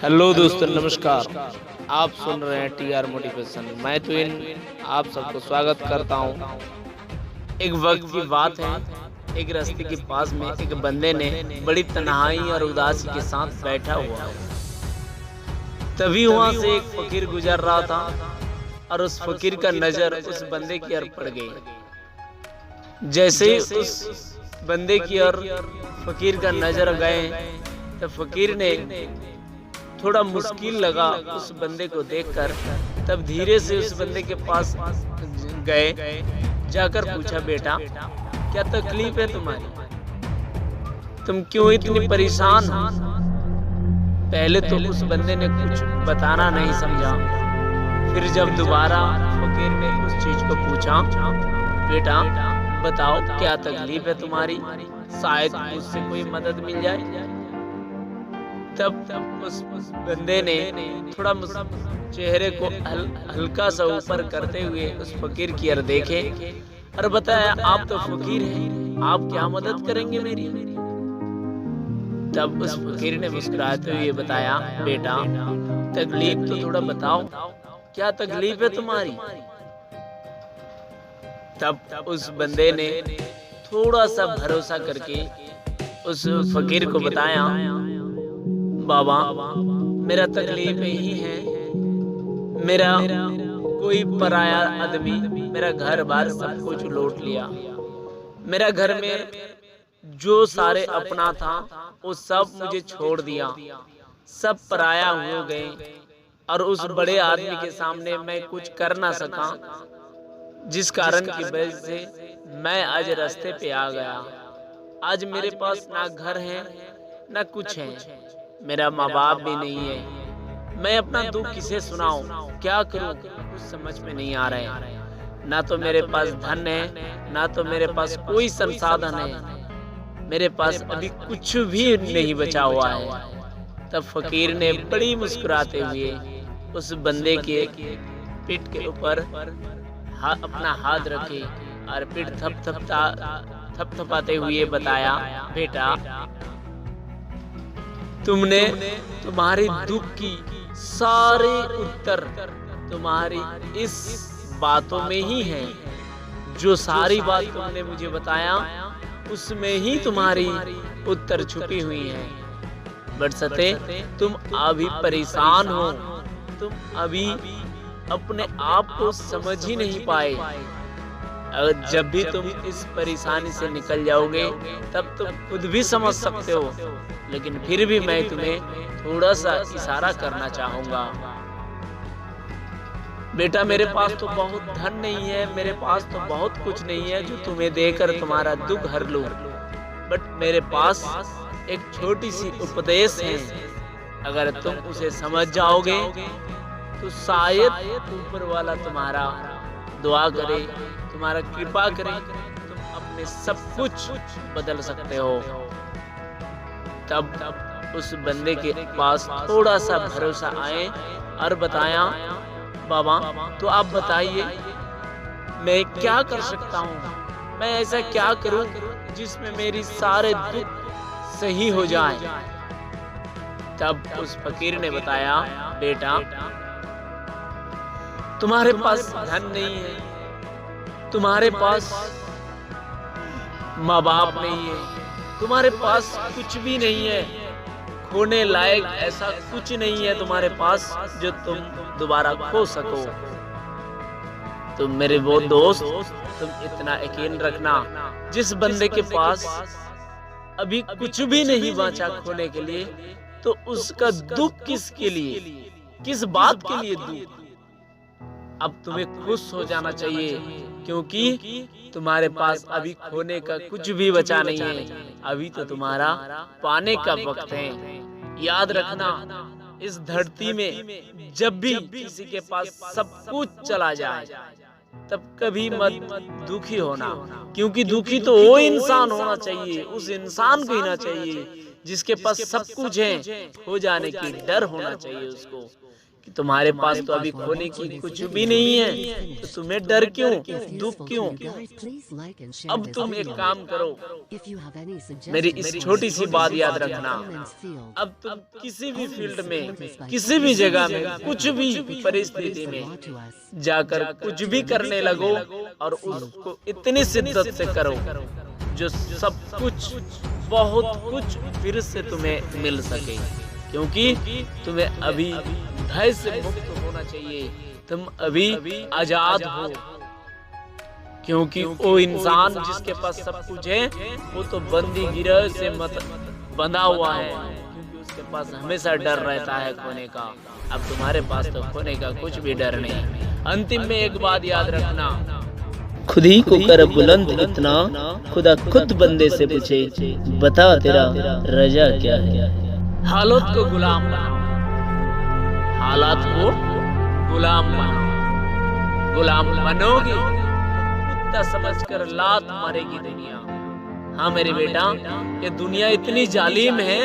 Hello दोस्तों, नमस्कार। आप सुन रहे हैं टीआर मोटिवेशन। मैं तो आप सबको स्वागत करता हूं। एक वक्त की बात है, एक रास्ते के पास में एक बंदे ने बड़ी तन्हाई और उदासी के साथ बैठा हुआ है। तभी वहां से एक फकीर गुजर रहा था और उस फकीर का नजर उस बंदे की ओर पड़ गई। जैसे ही उस बंदे की ओर फकीर का नजर गए तो फकीर ने थोड़ा मुश्किल लगा उस बंदे को देखकर। तब धीरे से उस बंदे के पास गए, जाकर पूछा, बेटा क्या तकलीफ है तुम्हारी? तुम क्यों इतनी परेशान हो? पहले तो उस बंदे ने कुछ बताना नहीं समझा। फिर जब दोबारा फकीर ने उस चीज को पूछा, बेटा बताओ क्या तकलीफ है तुम्हारी, शायद मुझसे कोई मदद मिल जाए। तब उस बंदे ने थोड़ा चेहरे को हल्का सा ऊपर करते हुए उस फकीर की ओर देखे और बताया, आप तो फकीर हैं, आप क्या मदद करेंगे मेरी? तब उस फकीर ने मुस्कुराते हुए बताया, बेटा तकलीफ तो थोड़ा बताओ, क्या तकलीफ है तुम्हारी? तब उस बंदे ने थोड़ा सा भरोसा करके उस फकीर को बताया, बाबा मेरा तकलीफ यही है, मेरा कोई पराया आदमी मेरा घर बार सब कुछ लूट लिया। मेरा घर में जो सारे अपना था वो सब मुझे छोड़ दिया, सब पराया हो गए और उस बड़े आदमी के सामने मैं कुछ कर ना सका, जिस कारण की वजह से मैं आज रास्ते पे आ गया। आज मेरे पास ना घर है ना कुछ है, मेरा माँ बाप भी नहीं है। मैं अपना दुख किसे सुनाऊं, क्या करूं, कुछ समझ में नहीं आ रहा है। ना तो मेरे पास धन है, ना तो मेरे पास कोई संसाधन है, मेरे पास अभी कुछ भी नहीं बचा हुआ है। तब फकीर ने बड़ी मुस्कुराते हुए उस बंदे के पीठ के ऊपर अपना हाथ रखे और पीठ थपथपाते हुए बताया, बेटा तुमने तुम्हारी दुख की सारे उत्तर तुम्हारी इस बातों में ही है। जो सारी बात तुमने मुझे बताया उसमें ही तुम्हारी उत्तर छुपी हुई है। बरसते तुम अभी परेशान हो, तुम अभी अपने आप को समझ ही नहीं पाए। अगर जब भी तुम इस परेशानी से निकल जाओगे तब तुम खुद भी समझ सकते हो, लेकिन फिर भी मैं तुम्हें थोड़ा सा इशारा करना चाहूंगा। बेटा मेरे पास तो बहुत धन नहीं है, मेरे पास तो बहुत कुछ नहीं है जो तुम्हें देकर तुम्हारा दुख हर लूं, बट मेरे पास एक छोटी सी उपदेश है। अगर तुम उसे समझ जाओगे तो शायद ऊपर वाला तुम्हारा दुआ करे, तुम्हारा कृपा करे, तुम अपने सब कुछ बदल सकते हो। तब उस बंदे के पास थोड़ा सा भरोसा आए और बताया, बाबा तो आप बताइए मैं क्या कर सकता हूँ, मैं ऐसा क्या करूँ जिसमें मेरी सारे दुख सही हो जाए। तब उस फकीर ने बताया, बेटा तुम्हारे पास धन नहीं है, तुम्हारे पास माँ बाप नहीं है, तुम्हारे पास कुछ भी नहीं है, खोने लायक ऐसा कुछ नहीं है तुम्हारे पास जो तुम दोबारा खो सको। तुम मेरे वो दोस्त, तुम इतना यकीन रखना, जिस बंदे के पास अभी कुछ भी नहीं बचा खोने के लिए, तो उसका दुख किसके लिए, किस बात के लिए दुख? अब तुम्हें खुश हो जाना चाहिए, क्योंकि तुम्हारे पास अभी खोने का कुछ भी बचा नहीं है, अभी तो तुम्हारा पाने का वक्त है। याद रखना, इस धरती में जब भी किसी के पास सब कुछ चला जाए तब कभी मत दुखी होना, क्योंकि दुखी तो वो इंसान होना चाहिए, उस इंसान को होना चाहिए जिसके पास सब कुछ है, खो जाने की डर होना चाहिए उसको। कि तुम्हारे पास तो अभी खोने की कुछ भी नहीं है, तो तुम्हें डर क्यों, दुख क्यों? अब तुम एक काम करो, मेरी इस छोटी सी बात याद रखना। अब तुम किसी भी फील्ड में, किसी भी जगह में, कुछ भी परिस्थिति में जाकर कुछ भी करने लगो और उसको इतनी शिद्दत से करो जो सब कुछ, बहुत कुछ फिर से तुम्हें मिल सके। क्योंकि तुम्हें अभी भय से मुक्त होना चाहिए, तुम अभी आजाद हो। क्योंकि वो इंसान जिसके पास सब कुछ है वो तो बंदी गिरह से मत बंधा हुआ है, क्योंकि उसके पास हमेशा डर रहता है खोने का। अब तुम्हारे पास तो खोने का कुछ भी डर नहीं। अंतिम में एक बात याद रखना, खुद ही को कर बुलंद इतना, खुदा खुद बंदे से पूछे, बता तेरा रजा क्या है। हालत को गुलाम बनाओ, हालात को गुलाम बनाओ। गुलाम बनोगे कुत्ता समझकर लात मारेगी दुनिया। हाँ मेरे बेटा, ये दुनिया इतनी जालिम है,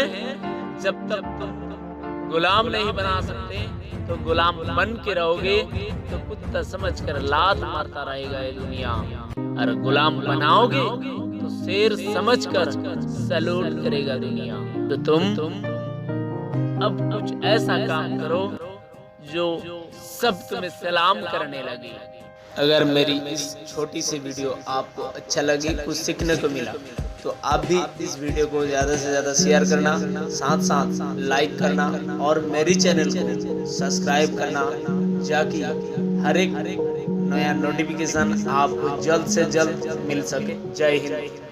जब तक तुम गुलाम नहीं बना सकते तो गुलाम बन के रहोगे तो कुत्ता समझकर लात मारता रहेगा ये दुनिया। और गुलाम बनाओगे तो शेर समझकर सैल्यूट करेगा दुनिया। तो तुम अब कुछ ऐसा काम करो जो सब तुम्हें सलाम करने लगे। अगर मेरी इस छोटी सी वीडियो आपको अच्छा लगी, कुछ सीखने को मिला, तो आप भी इस वीडियो को ज़्यादा से ज़्यादा शेयर करना, साथ साथ लाइक करना और मेरी चैनल को सब्सक्राइब करना, ताकि हर एक नया नोटिफिकेशन आपको जल्द से जल्द मिल सके। जय हिंद।